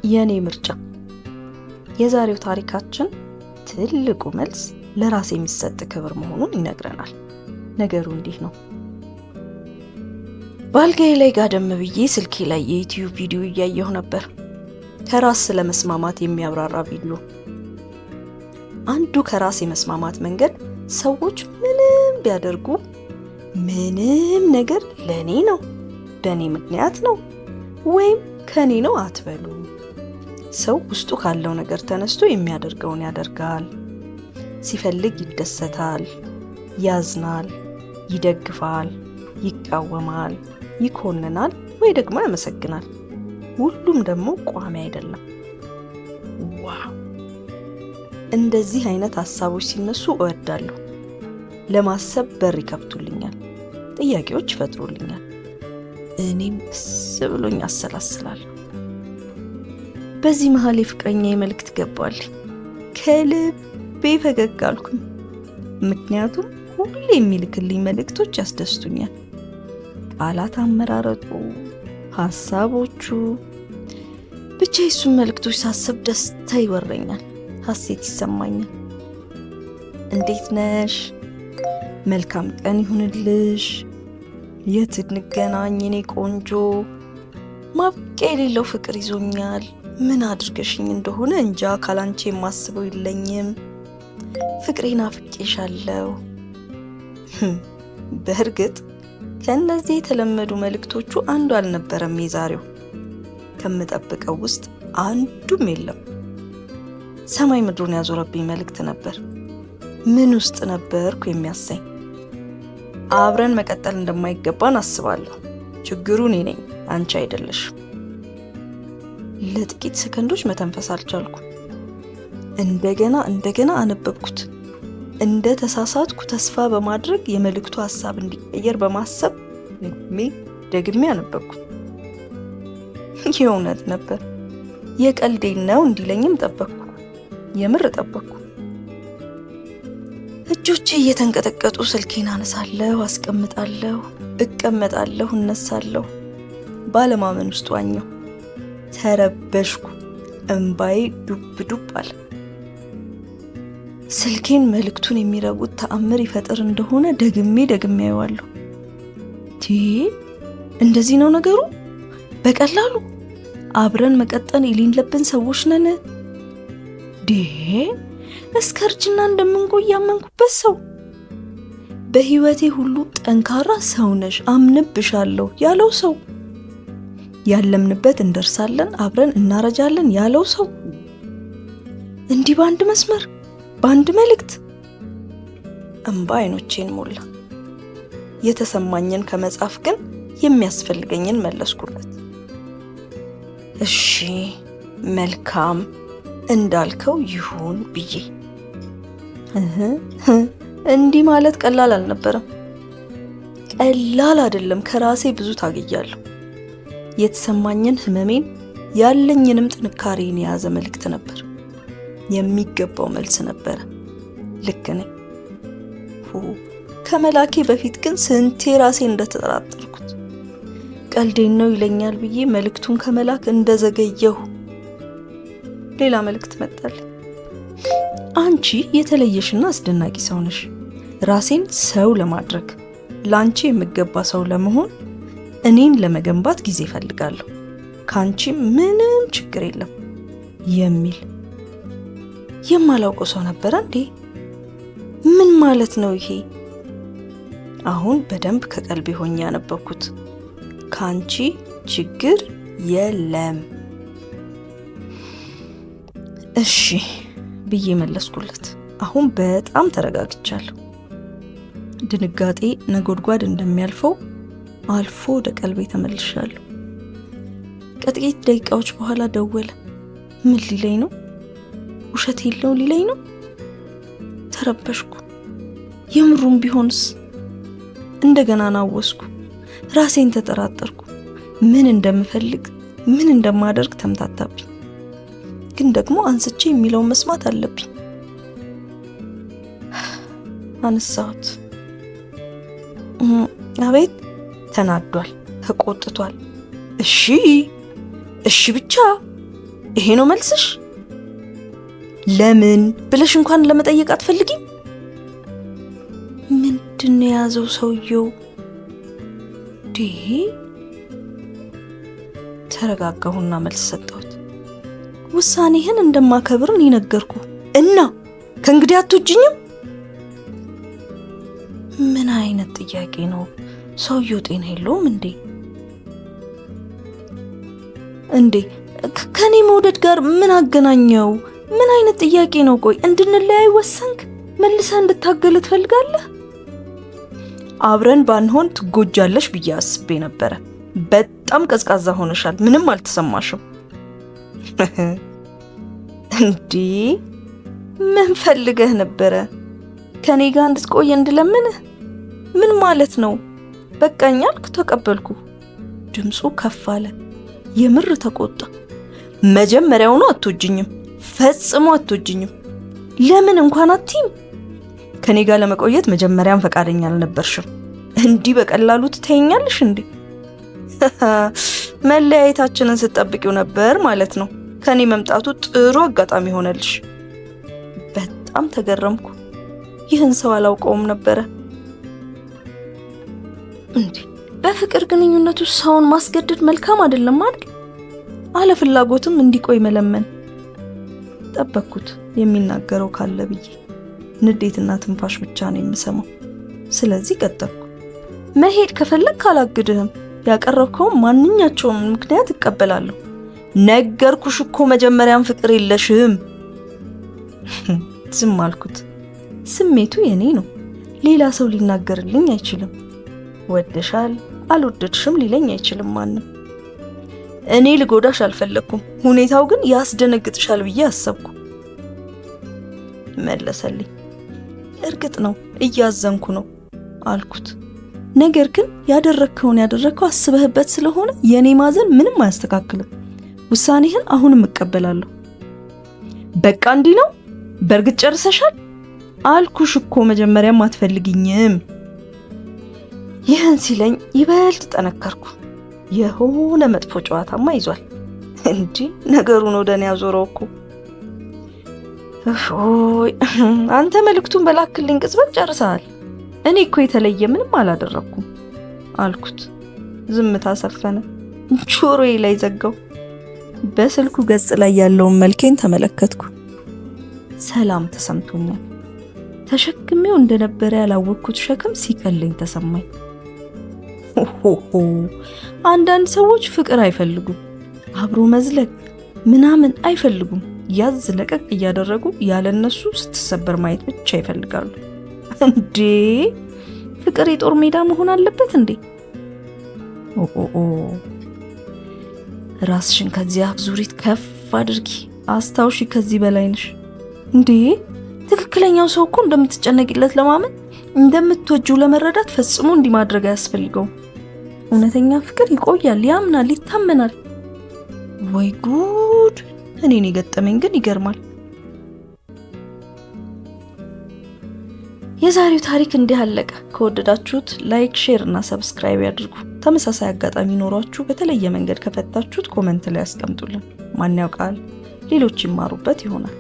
የኔ ምርጫ። የዛሬው ታሪካችን ትልቁ መልስ ለራስ የሚሰጥ ክብር መሆኑን ይነግረናል። ነገሩ እንዲህ ነው። ባልጋዬ ላይ ጋደም ብዬ ስልኬ ላይ የዩቲዩብ ቪዲዮ እያየሁ ነበር። ከራስ ስለመስማማት የሚያብራራ ቪዲዮ። አንዱ ከራስ የመስማማት መንገድ ሰዎች ምንም ቢያደርጉ ምንም ነገር ለኔ ነው፣ በኔ ምክንያት ነው ወይም ከኔ ነው አትበሉ። ሰው ውስጡ ካለው ነገር ተነስቶ የሚያደርገውን ያደርጋል። ሲፈልግ ይደሰታል፣ ያዝናል፣ ይደግፋል፣ ይቃወማል፣ ይኮንናል ወይ ደግሞ ያመሰግናል። ሁሉም ደግሞ ቋሚ አይደለም። ዋው! እንደዚህ አይነት ሀሳቦች ሲነሱ እወዳለሁ። ለማሰብ በር ይከፍቱልኛል፣ ጥያቄዎች ይፈጥሩልኛል። እኔም ደስ ብሎኝ አሰላስላለሁ። በዚህ መሀል የፍቅረኛ መልእክት ገባል። ከልቤ ፈገግ አልኩኝ። ምክንያቱም ሁሌ የሚልክልኝ መልእክቶች ያስደስቱኛል። ቃላት አመራረጡ፣ ሀሳቦቹ፣ ብቻ የሱን መልእክቶች ሳስብ ደስታ ይወረኛል፣ ሀሴት ይሰማኛል። እንዴት ነሽ? መልካም ቀን ይሁንልሽ። የት እንገናኝ የኔ ቆንጆ? ማብቂያ የሌለው ፍቅር ይዞኛል። ምን አድርገሽኝ እንደሆነ እንጃ፣ ካላንቺ የማስበው የለኝም። ፍቅሬን አፍቄሻለሁ። በእርግጥ ከእነዚህ የተለመዱ መልእክቶቹ አንዱ አልነበረም የዛሬው። ከምጠብቀው ውስጥ አንዱም የለም። ሰማይ ምድሩን ያዞረብኝ መልእክት ነበር። ምን ውስጥ ነበርኩ የሚያሰኝ። አብረን መቀጠል እንደማይገባን አስባለሁ። ችግሩ እኔ ነኝ፣ አንቺ አይደለሽም። ለጥቂት ሰከንዶች መተንፈስ አልቻልኩ። እንደገና አነበብኩት። እንደ ተሳሳትኩ ተስፋ በማድረግ የመልእክቱ ሐሳብ እንዲቀየር በማሰብ ደግሜ አነበብኩት። የእውነት ነበር። የቀልዴን ነው እንዲለኝም ጠበቅኩ። የምር ጠበቅኩ። እጆቼ እየተንቀጠቀጡ ስልኬን አነሳለሁ፣ አስቀምጣለሁ፣ እቀመጣለሁ፣ እነሳለሁ። ባለማመን ውስጥ ዋኘሁ። ተረበሽኩ። እንባዬ ዱብ ዱብ አለ። ስልኬን መልእክቱን የሚረጉት ተአምር ይፈጥር እንደሆነ ደግሜ አየዋለሁ። እንደዚህ ነው ነገሩ? በቀላሉ አብረን መቀጠል የሌለብን ሰዎች ነን። እስከ እርጅና እንደምንቆይ ያመንኩበት ሰው፣ በህይወቴ ሁሉ ጠንካራ ሰው ነሽ አምንብሻለሁ ያለው ሰው፣ ያለምንበት እንደርሳለን አብረን እናረጃለን ያለው ሰው፣ እንዲህ በአንድ መስመር በአንድ መልእክት። እንባ አይኖቼን ሞላ። የተሰማኝን ከመጻፍ ግን የሚያስፈልገኝን መለስኩለት። እሺ መልካም እንዳልከው ይሁን ብዬ። እንዲህ ማለት ቀላል አልነበረም። ቀላል አይደለም። ከራሴ ብዙ ታግያለሁ። የተሰማኝን ህመሜን፣ ያለኝንም ጥንካሬን የያዘ መልእክት ነበር። የሚገባው መልስ ነበረ። ልክ ነኝ። ከመላኬ በፊት ግን ስንቴ ራሴ እንደተጠራጠርኩት። ቀልዴን ነው ይለኛል ብዬ መልእክቱን ከመላክ እንደዘገየሁ ሌላ መልእክት መጣል። አንቺ የተለየሽና አስደናቂ ሰው ነሽ። ራሴን ሰው ለማድረግ፣ ላንቺ የምገባ ሰው ለመሆን፣ እኔን ለመገንባት ጊዜ እፈልጋለሁ። ካንቺ ምንም ችግር የለም የሚል የማላውቀው ሰው ነበረ እንዴ? ምን ማለት ነው ይሄ? አሁን በደንብ ከቀልቤ ሆኜ ያነበብኩት። ካንቺ ችግር የለም። እሺ ብዬ መለስኩለት። አሁን በጣም ተረጋግቻለሁ። ድንጋጤ ነጎድጓድ እንደሚያልፈው አልፎ ወደ ቀልቤ ተመልሻለሁ። ከጥቂት ደቂቃዎች በኋላ ደወለ። ምን ሊለኝ ነው? ውሸት የለው ሊለኝ ነው? ተረበሽኩ። የምሩም ቢሆንስ? እንደገና ናወስኩ። ራሴን ተጠራጠርኩ። ምን እንደምፈልግ፣ ምን እንደማደርግ ተምታታብኝ። ግን ደግሞ አንስቼ የሚለውን መስማት አለብኝ። አነሳሁት። አቤት። ተናዷል፣ ተቆጥቷል። እሺ ብቻ ይሄ ነው መልስሽ? ለምን ብለሽ እንኳን ለመጠየቅ አትፈልጊም? ምንድነው የያዘው ሰውየው? ተረጋጋሁና መልስ ሰጠሁት። ውሳኔህን እንደማከብር እኔ ነገርኩ እና ከእንግዲህ አትወጂኝም? ምን አይነት ጥያቄ ነው? ሰውየው ጤና የለውም እንዴ? ከኔ መውደድ ጋር ምን አገናኘው? ምን አይነት ጥያቄ ነው? ቆይ እንድንለያይ ወሰንክ? መልሰህ እንድታገል ትፈልጋለህ? አብረን ባንሆን ትጎጃለሽ ብዬ አስቤ ነበረ። በጣም ቀዝቃዛ ሆነሻል። ምንም አልተሰማሽም እንዴ? ምን ፈልገህ ነበረ? ከኔ ጋር እንድትቆይ እንድለምንህ? ምን ማለት ነው? በቃኝ አልክ፣ ተቀበልኩ። ድምፁ ከፍ አለ። የምር ተቆጣ። መጀመሪያውኑ አትወጂኝም፣ ፈጽሞ አትወጂኝም። ለምን እንኳን አትይም? ከኔ ጋር ለመቆየት መጀመሪያም ፈቃደኛ አልነበርሽም። እንዲህ በቀላሉ ትተኛለሽ እንዴ? መለያየታችንን ስትጠብቂው ነበር ማለት ነው። ከኔ መምጣቱ ጥሩ አጋጣሚ ሆነልሽ። በጣም ተገረምኩ። ይህን ሰው አላውቀውም ነበረ። እንዴ በፍቅር ግንኙነቱ ሰውን ማስገደድ መልካም አይደለም አይደል? አለ ፍላጎትም እንዲቆይ መለመን። ጠበቅኩት የሚናገረው ካለ ብዬ። ንዴትና ትንፋሽ ብቻ ነው የምሰማው። ስለዚህ ቀጠልኩ። መሄድ ከፈለክ አላግድህም። ያቀረብከውን ማንኛቸውም ምክንያት እቀበላለሁ። ነገርኩሽ እኮ መጀመሪያም ፍቅር የለሽም። ዝም አልኩት። ስሜቱ የኔ ነው። ሌላ ሰው ሊናገርልኝ አይችልም። ወደሻል አልወደድሽም ሊለኝ አይችልም ማንም። እኔ ልጎዳሽ አልፈለኩም። ሁኔታው ግን ያስደነግጥሻል ብዬ አሰብኩ። መለሰልኝ። እርግጥ ነው እያዘንኩ ነው አልኩት። ነገር ግን ያደረከው አስበህበት ስለሆነ የኔ ማዘን ምንም አያስተካክልም። ውሳኔህን አሁንም እቀበላለሁ። በቃ እንዲህ ነው? በእርግጥ ጨርሰሻል? አልኩሽ እኮ መጀመሪያም አትፈልጊኝም። ይህን ሲለኝ ይበልጥ ጠነከርኩ። የሆነ መጥፎ ጨዋታማ ይዟል እንጂ ነገሩን ወደ እኔ ያዞረው እኮ። እፎይ አንተ መልእክቱን በላክልኝ ቅጽበት ጨርሰሃል። እኔ እኮ የተለየ ምንም አላደረኩም አልኩት። ዝምታ ሰፈነ። ጆሮዬ ላይ ዘጋው። በስልኩ ገጽ ላይ ያለውን መልኬን ተመለከትኩ። ሰላም ተሰምቶኛል። ተሸክሜው እንደነበረ ያላወቅኩት ሸክም ሲቀለኝ ተሰማኝ። አንዳንድ ሰዎች ፍቅር አይፈልጉም፣ አብሮ መዝለቅ ምናምን አይፈልጉም። ያዝ ለቀቅ እያደረጉ ያለነሱ ስትሰበር ማየት ብቻ ይፈልጋሉ። እንዴ ፍቅር የጦር ሜዳ መሆን አለበት እንዴ? ራስሽን ከዚህ አዙሪት ከፍ አድርጊ። አስታውሺ፣ ከዚህ በላይ ነሽ። እንዴ ትክክለኛው ሰው እኮ እንደምትጨነቂለት ለማመን እንደምትወጂው ለመረዳት ፈጽሞ እንዲህ ማድረግ አያስፈልገውም። እውነተኛ ፍቅር ይቆያል፣ ያምናል፣ ይታመናል። ወይ ጉድ! እኔን የገጠመኝ ግን ይገርማል። የዛሬው ታሪክ እንዲህ አለቀ። ከወደዳችሁት ላይክ፣ ሼር እና ሰብስክራይብ ያድርጉ። ተመሳሳይ አጋጣሚ ኖሯችሁ በተለየ መንገድ ከፈታችሁት ኮሜንት ላይ አስቀምጡልን። ማን ያውቃል ሌሎች ይማሩበት ይሆናል።